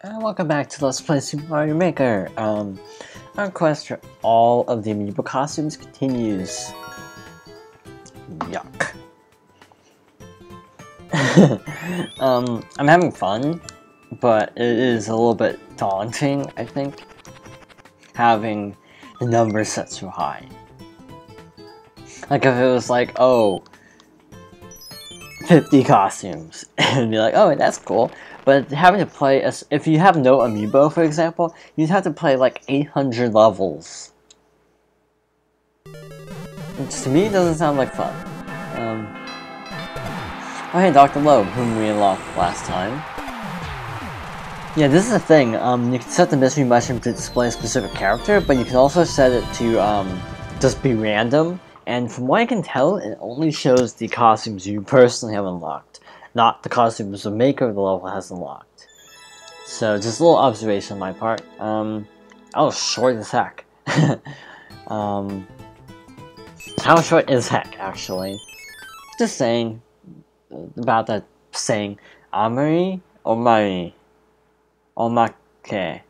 And welcome back to Let's Play Super Mario Maker. Our quest for all of the amiibo costumes continues. Yuck. I'm having fun, but it is a little bit daunting, I think, having the numbers set so high. Like if it was like, oh, 50 costumes, and be like, oh, that's cool. But having to play, if you have no amiibo, for example, you'd have to play like 800 levels. Which to me doesn't sound like fun. Oh hey, Dr. Loeb, whom we unlocked last time. Yeah, this is the thing, you can set the mystery mushroom to display a specific character, but you can also set it to just be random. And from what I can tell, it only shows the costumes you personally have unlocked, not the costumes the maker of the level has unlocked. So just a little observation on my part. I was short as heck. How short is heck, actually? Just saying about that saying, Amari Omari Omake.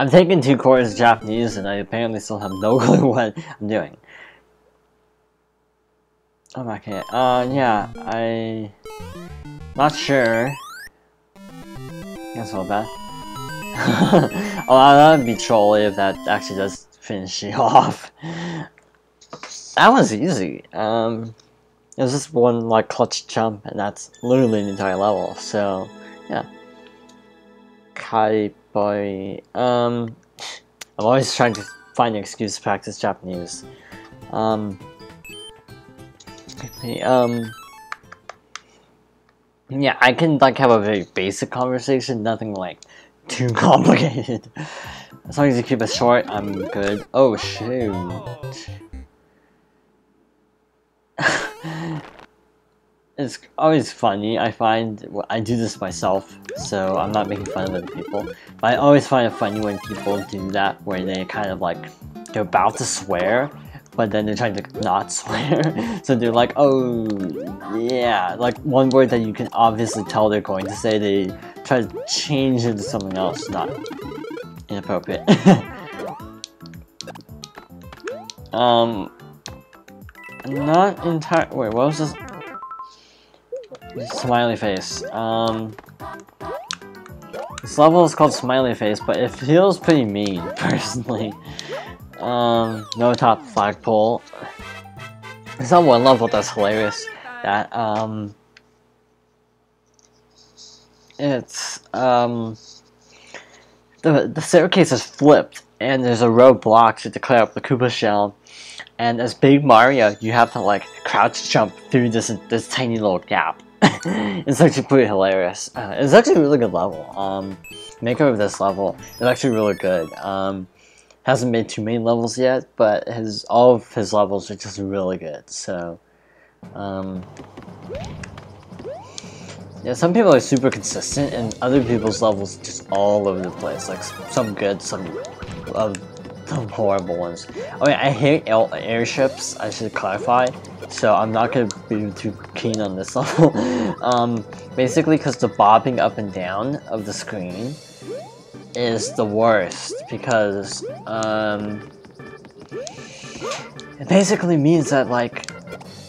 I'm taking 2 courses of Japanese and I apparently still have no clue what I'm doing. Omake. Yeah, not sure. That's all bad. Oh, that would be trolly if that actually does finish you off. That was easy. It was just one like clutch jump, and that's literally an entire level. So, yeah. Kai boy. I'm always trying to find an excuse to practice Japanese. Yeah, I can like have a very basic conversation, nothing like too complicated. As long as you keep it short, I'm good. Oh shoot. It's always funny, I find. I do this myself, so I'm not making fun of other people. But I always find it funny when people do that, where they kind of like, they're about to swear, but then they're trying to not swear. So they're like, oh, yeah. Like one word that you can obviously tell they're going to say, they try to change it to something else, not inappropriate. Not entirely. Wait, what was this? Smiley face. This level is called Smiley Face, but it feels pretty mean, personally. No top flagpole. There's not one level that's hilarious. That, it's, the staircase is flipped, and there's a roadblock to clear up the Koopa shell. And as Big Mario, you have to like crouch jump through this tiny little gap. It's actually pretty hilarious. It's actually a really good level. Maker of this level is actually really good. Hasn't made too many levels yet, but all of his levels are just really good. So, yeah, some people are super consistent, and other people's levels just all over the place. Like some good, some horrible ones. Oh yeah, I hate airships, I should clarify, so I'm not going to be too keen on this level. Basically because the bobbing up and down of the screen is the worst, because it basically means that like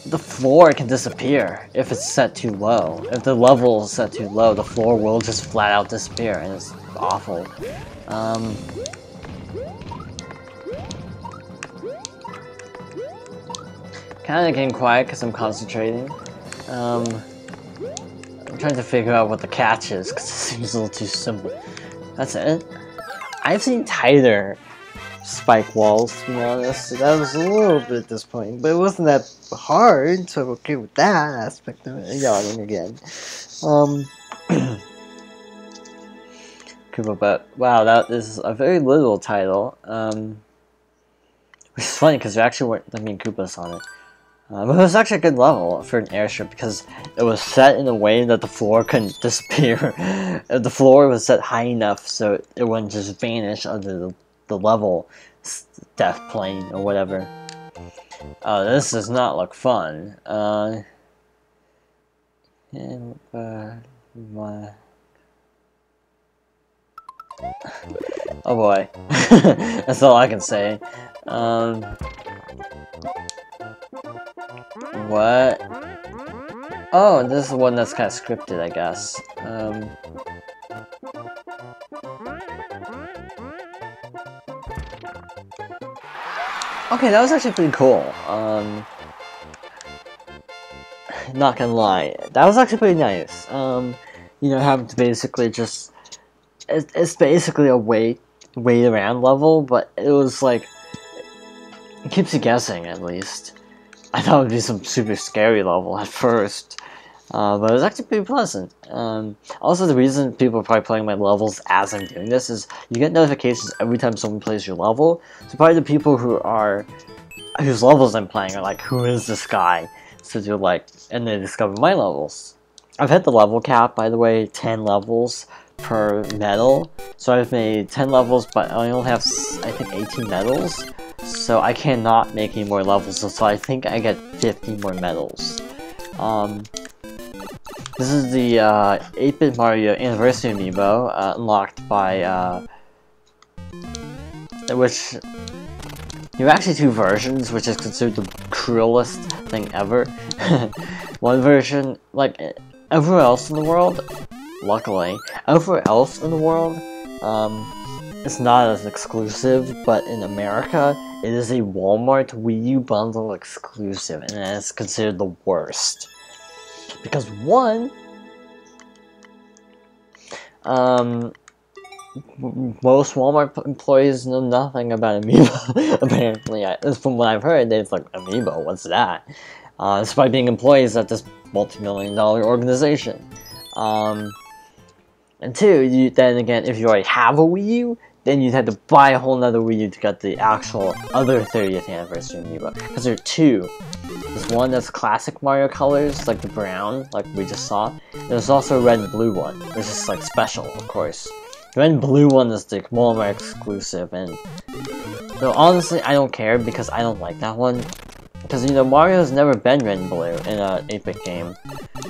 the floor can disappear if it's set too low. If the level is set too low, the floor will just flat out disappear, and it's awful. Kinda getting quiet because I'm concentrating. I'm trying to figure out what the catch is because it seems a little too simple. That's it. I've seen tighter spike walls, to be honest, so that was a little bit disappointing, but it wasn't that hard, so I'm okay with that aspect of it. Yawning again. Koopa Butt. Wow, that is a very literal title. Which is funny because there actually weren't that many Koopas on it. But it was actually a good level for an airship because it was set in a way that the floor couldn't disappear. The floor was set high enough so it wouldn't just vanish under the level death plane or whatever. This does not look fun. Oh boy. That's all I can say. What? Oh, this is one that's kind of scripted, I guess. Okay, that was actually pretty cool. Not gonna lie, that was actually pretty nice. You know, having to basically just... It's basically a wait around level, but it was like... It keeps you guessing, at least. I thought it would be some super scary level at first. But it was actually pretty pleasant. Also, the reason people are probably playing my levels as I'm doing this is you get notifications every time someone plays your level. So probably the people whose levels I'm playing are like, who is this guy? So they're like, and they discover my levels. I've hit the level cap, by the way, 10 levels per medal. So I've made 10 levels, but I only have, I think, 18 medals. So I cannot make any more levels, so I think I get 50 more medals. This is the 8-bit Mario Anniversary Amiibo, unlocked by, which... There are actually two versions, which is considered the cruelest thing ever. One version, like, everywhere else in the world, luckily, everywhere else in the world, it's not as exclusive, but in America, it is a Walmart Wii U bundle exclusive, and it's considered the worst. Because one, most Walmart employees know nothing about Amiibo, apparently. From what I've heard, it's like, Amiibo, what's that? Despite being employees at this multi-million-dollar organization. And two, then again, if you already have a Wii U, then you'd have to buy a whole nother Wii U to get the actual other 30th anniversary Amiibo. Because there are two. There's one that's classic Mario colors, like the brown, like we just saw. There's also a red and blue one, which is like special, of course. The red and blue one is the Walmart exclusive, and so honestly, I don't care because I don't like that one. Because, you know, Mario's never been red and blue in a 8-bit game,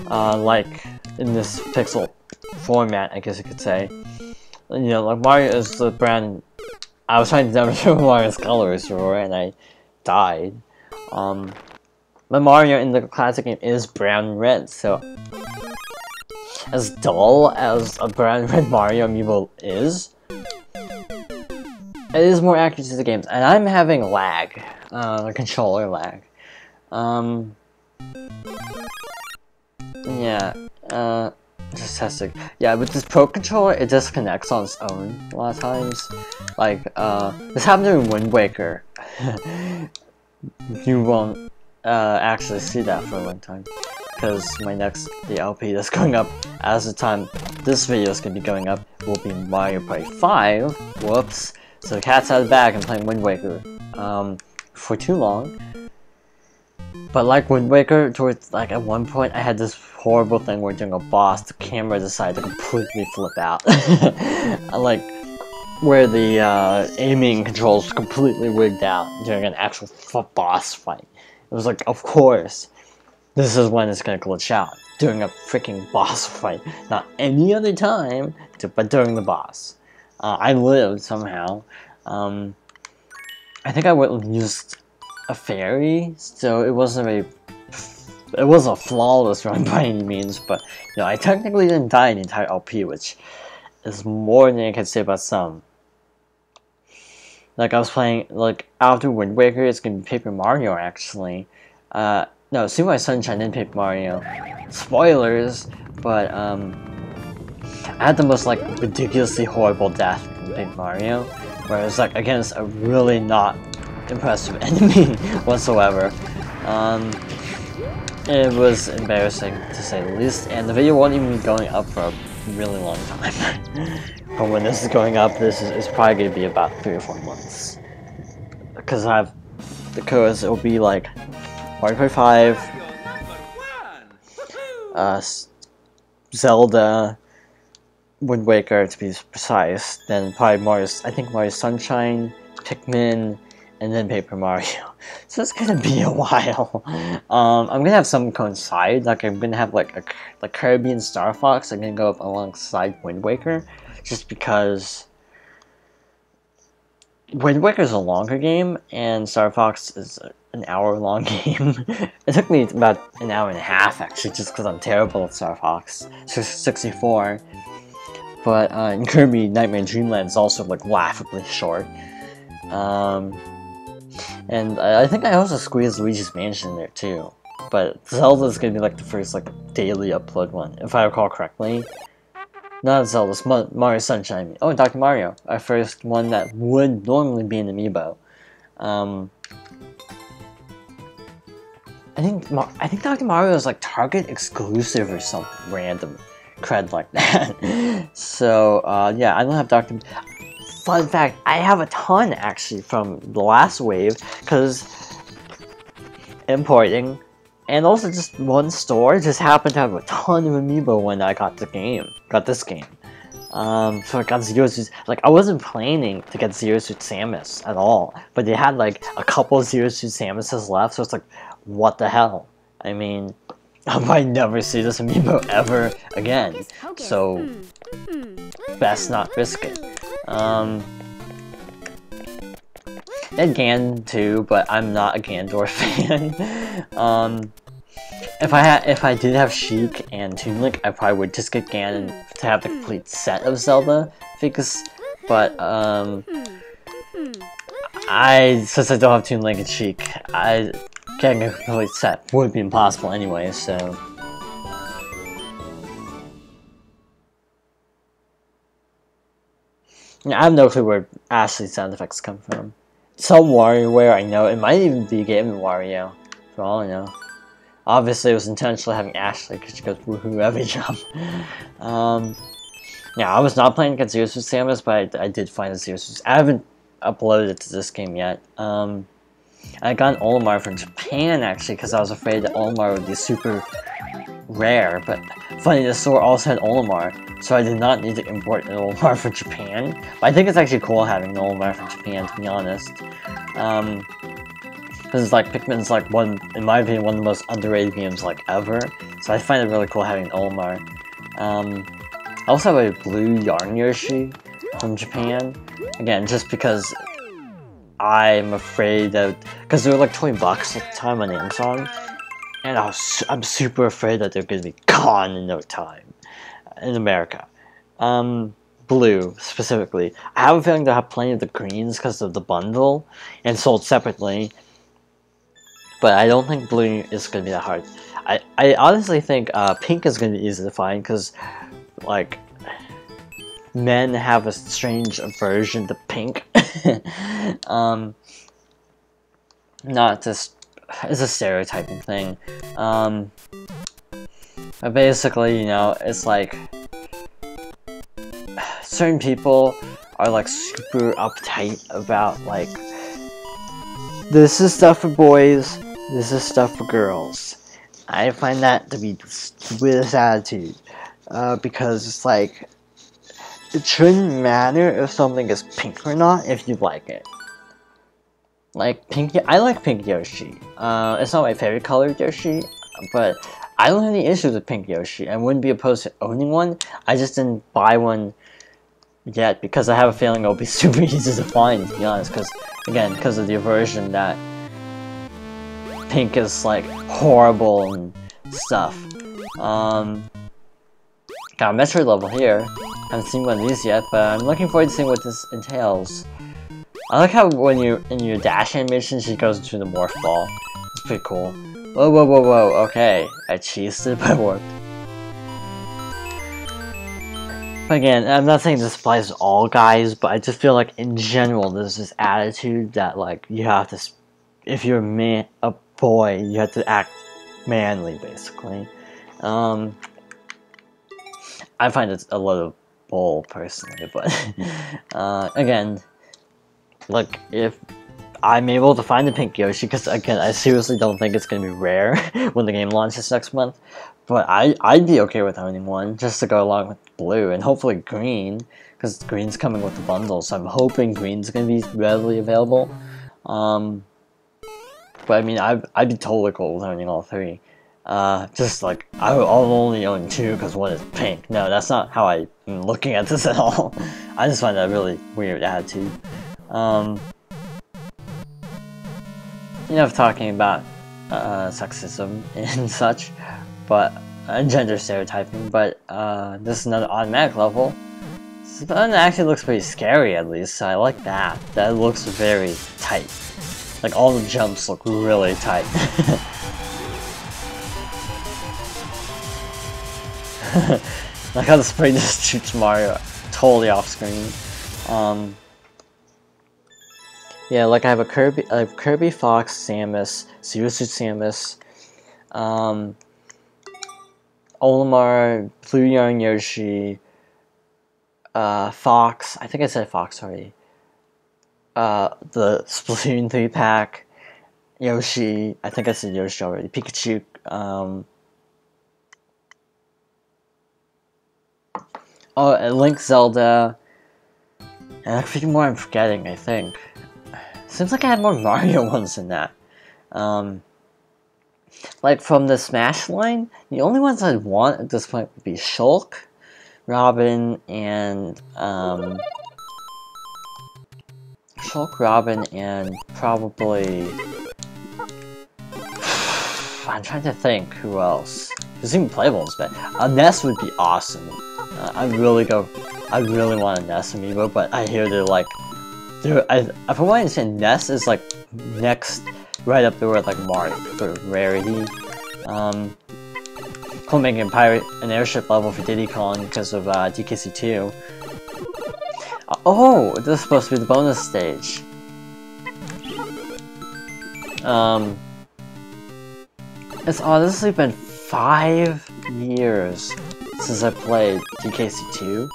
like in this pixel format, I guess you could say. You know, like Mario is the brand. I was trying to demonstrate what Mario's colors were, and I died. But Mario in the classic game is brown and red, so as dull as a brown and red Mario amiibo is, it is more accurate to the games, and I'm having lag, controller lag. Yeah, just testing. Yeah, with this Pro Controller, it disconnects on its own a lot of times. Like, this happened in Wind Waker. You won't actually see that for a long time, because the LP that's going up as the time this video is going to be going up will be Mario Party 5. Whoops. So the cat's out of the bag and playing Wind Waker for too long. But like Wind Waker, towards like at one point I had this horrible thing where during a boss the camera decided to completely flip out. Like where the aiming controls completely wigged out during an actual boss fight. It was like, of course, this is when it's gonna glitch out, during a freaking boss fight. Not any other time, but during the boss. I lived somehow. I think I used a fairy, so it wasn't a flawless run by any means, but you know, I technically didn't die in the entire LP, which is more than I can say about some. Like I was playing, like after Wind Waker, it's gonna be Paper Mario actually. No, Super Mario Sunshine and Paper Mario. Spoilers, but I had the most like ridiculously horrible death in Paper Mario, where it was like against a really not impressive enemy whatsoever. It was embarrassing to say the least, and the video won't even be going up for a really long time. But when this is going up, this is probably going to be about 3 or 4 months. Because it will be like Mario Party 5, Zelda, Wind Waker to be precise, then probably Mario Sunshine, Pikmin, and then Paper Mario. So it's gonna be a while. I'm gonna have some coincide, like I'm gonna have like Kirby and Star Fox are gonna go up alongside Wind Waker, just because Wind Waker is a longer game, and Star Fox is an hour-long game. It took me about an hour and a half, actually, just because I'm terrible at Star Fox 64. But in Kirby Nightmare Dreamland is also like laughably short. And I think I also squeezed Luigi's Mansion in there too. But Zelda's gonna be like the first like daily upload one, if I recall correctly. Not Zelda's, Mario Sunshine. Oh, Dr. Mario, our first one that would normally be an amiibo. I think Dr. Mario is like Target exclusive or some random cred like that. So yeah, I don't have Dr. Fun fact, I have a ton actually from the last wave, because importing, and also just one store just happened to have a ton of amiibo when I got this game. So I got Zero Suit, like I wasn't planning to get Zero Suit Samus at all, but they had like a couple Zero Suit Samuses left, so it's like, what the hell? I mean, I might never see this amiibo ever again, so best not risk it. And Gan too, but I'm not a Gandor fan. If I did have Sheik and Toon Link, I probably would just get Ganon to have the complete set of Zelda figures. But since I don't have Toon Link and Sheik, getting a complete set would be impossible anyway. So. I have no clue where Ashley's sound effects come from. Some WarioWare, I know. It might even be Game & Wario, for all I know. Obviously, it was intentional having Ashley, because she goes woohoo every jump. Yeah, I was not playing against Zero Suit Samus, but I did find the Zero Suit. I haven't uploaded it to this game yet. I got an Olimar from Japan, actually, because I was afraid that Olimar would be super rare, but funny, the store also had Olimar, so I did not need to import an Olimar from Japan. But I think it's actually cool having an Olimar from Japan, to be honest. Because like Pikmin's like in my opinion, one of the most underrated games like ever. So I find it really cool having an Olimar. I also have a blue Yarn Yoshi from Japan. Again, just because I'm afraid that, because they were like $20 at the time on Amazon. And I'm super afraid that they're going to be gone in no time in America. Blue, specifically. I have a feeling they'll have plenty of the greens because of the bundle and sold separately. But I don't think blue is going to be that hard. I honestly think pink is going to be easy to find because, like, men have a strange aversion to pink. Not just... It's a stereotyping thing. But basically, you know, it's like certain people are like super uptight about like, this is stuff for boys, this is stuff for girls. I find that to be the stupidest attitude, because it's like, it shouldn't matter if something is pink or not if you like it. Like I like Pink Yoshi. It's not my favorite color Yoshi, but I don't have any issues with Pink Yoshi. I wouldn't be opposed to owning one. I just didn't buy one yet because I have a feeling it'll be super easy to find, to be honest. Because again, because of the aversion that pink is like horrible and stuff. Got a Metroid level here. Haven't seen one of these yet, but I'm looking forward to seeing what this entails. I like how when you're in your dash animation, she goes into the morph ball. It's pretty cool. Whoa, whoa, whoa, whoa, okay. I cheesed it, but it worked. But again, I'm not saying this applies to all guys, but I just feel like in general, there's this attitude that like, you have to, if you're a boy, you have to act manly, basically. I find it a little bull, personally, but again, look, if I'm able to find the pink Yoshi, because again, I seriously don't think it's going to be rare when the game launches next month, but I'd be okay with owning one, just to go along with blue, and hopefully green, because green's coming with the bundle, so I'm hoping green's going to be readily available. But I mean, I'd be totally cool with owning all three. Just like, I'll only own two because one is pink. No, that's not how I'm looking at this at all. I just find that a really weird attitude. Enough talking about sexism and such, but gender stereotyping. But this is another automatic level. This one actually looks pretty scary, at least. So I like that. That looks very tight. Like all the jumps look really tight. Like how the spray just shoots Mario totally off screen. Yeah, like I have Kirby, Fox, Samus, Zero Suit Samus, Olimar, Blue Yarn Yoshi, Fox. I think I said Fox already. The Splatoon 3-pack, Yoshi. I think I said Yoshi already. Pikachu. Oh, and Link, Zelda, and a few more I'm forgetting, I think. Seems like I had more Mario ones than that. Like from the Smash line, the only ones I'd want at this point would be Shulk, Robin, and probably... I'm trying to think who else. There's even Playballs, but Ness would be awesome. I really want a Ness amiibo, but I hear they're like, from what I understand, Ness is like next, right up there with like Mario for rarity. Cool, making an airship level for Diddy Kong because of DKC 2. Oh, this is supposed to be the bonus stage. It's honestly been 5 years since I played DKC 2.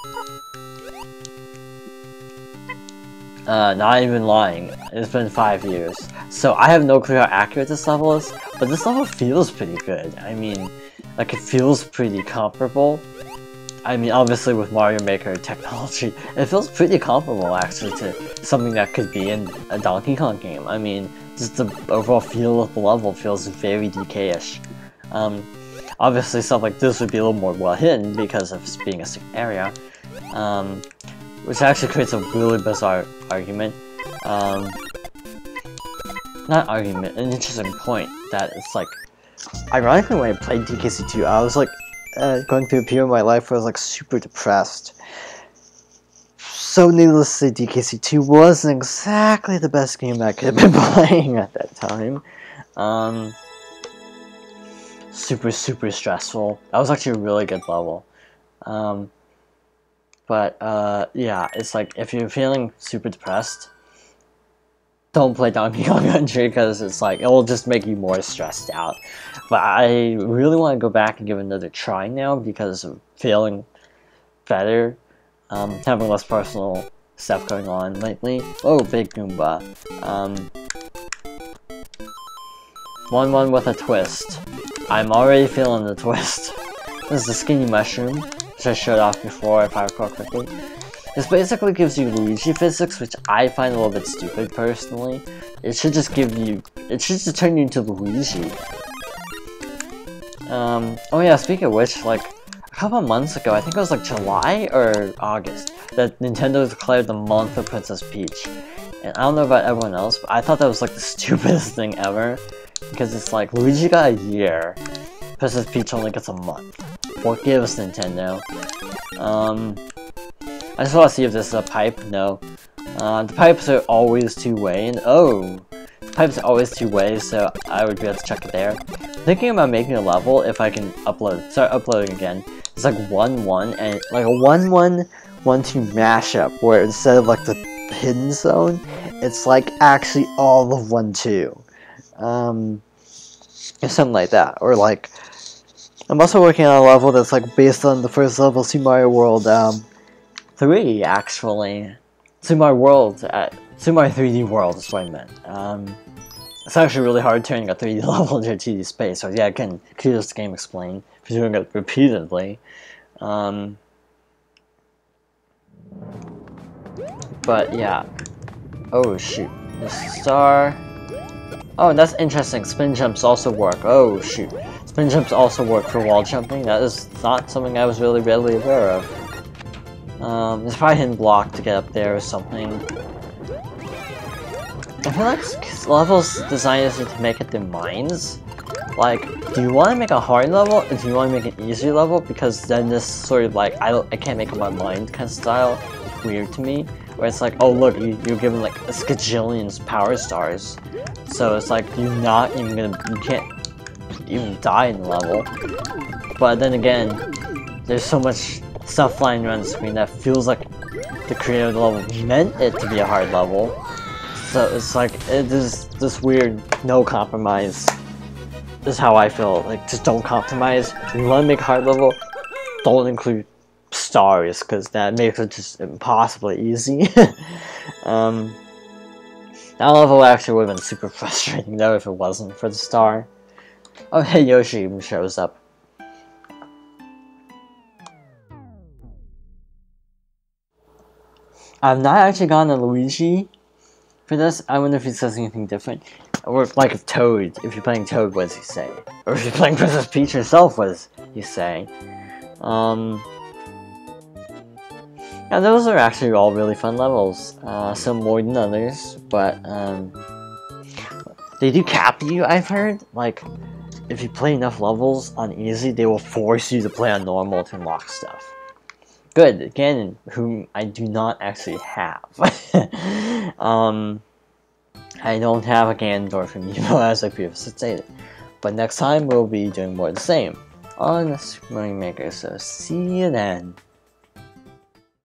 Not even lying, it's been 5 years. So I have no clue how accurate this level is, but this level feels pretty good. I mean, like it feels pretty comparable. I mean, obviously with Mario Maker technology, it feels pretty comparable actually to something that could be in a Donkey Kong game. I mean, just the overall feel of the level feels very DK-ish. Obviously stuff like this would be a little more well hidden because of being a secret area. Which actually creates a really bizarre argument. Not argument, an interesting point that it's like, ironically when I played DKC 2, I was like, going through a period of my life where I was like super depressed. So needless to say, DKC 2 wasn't exactly the best game I could have been playing at that time. Super stressful. That was actually a really good level. Yeah, it's like, if you're feeling super depressed, don't play Donkey Kong Country, because it's like, it will just make you more stressed out. But I really want to go back and give it another try now, because of feeling better, having less personal stuff going on lately. Oh, Big Goomba. 1-1 with a twist. I'm already feeling the twist. This is the Skinny Mushroom, which I showed off before if I recall correctly. This basically gives you Luigi physics, which I find a little bit stupid personally. It should just turn you into Luigi. Oh yeah, speaking of which, like, a couple of months ago, I think it was like July or August, that Nintendo declared the month of Princess Peach. And I don't know about everyone else, but I thought that was like the stupidest thing ever. Because it's like, Luigi got a year, Princess Peach only gets a month. What gives, Nintendo? I just want to see if this is a pipe. No. The pipes are always two-way, and oh! The pipes are always two-way, so I would be able to check it there. Thinking about making a level, if I can start uploading again. It's like 1-1, and like a 1-1, 1-2 mashup, where instead of like the hidden zone, it's like actually all of 1-2. Or something like that, or like, I'm also working on a level that's like based on the first level Super Mario World 3 actually. Super Mario 3D World is what I meant. It's actually really hard turning a 3D level into a 2D space, so yeah, again, kudos to Game Explain for doing it repeatedly. But yeah. Oh shoot. This star. Oh, that's interesting. Spin jumps also work. Oh shoot. Spin jumps also work for wall jumping. That is not something I was really readily aware of. There's probably a hidden block to get up there or something. I feel like levels designed to make it their minds. Like, do you want to make a hard level, or do you want to make an easy level? Because then this sort of like, I can't make up my mind kind of style. It's weird to me. Where it's like, oh look, you're given like a skajillions power stars. So it's like, you're not even gonna, you can't even die in the level. But then again, there's so much stuff flying around the screen that feels like the creator of the level meant it to be a hard level. So it's like, it is this weird no compromise. This is how I feel. Like, just don't compromise. If you want to make a hard level, don't include stars, because that makes it just impossibly easy. That level actually would have been super frustrating though if it wasn't for the star. Oh hey, Yoshi even shows up. I've not actually gotten a Luigi for this. I wonder if he says anything different. Or like if Toad, if you're playing Toad, what does he say? Or if you're playing Princess Peach herself, what does he say? Yeah, those are actually all really fun levels. Some more than others, but they do cap you, I've heard. Like, if you play enough levels on easy, they will force you to play on normal to unlock stuff. Good, again, whom I do not actually have. I don't have a Ganondorf amiibo, as I previously stated. But next time, we'll be doing more of the same on Super Mario Maker, so see you then.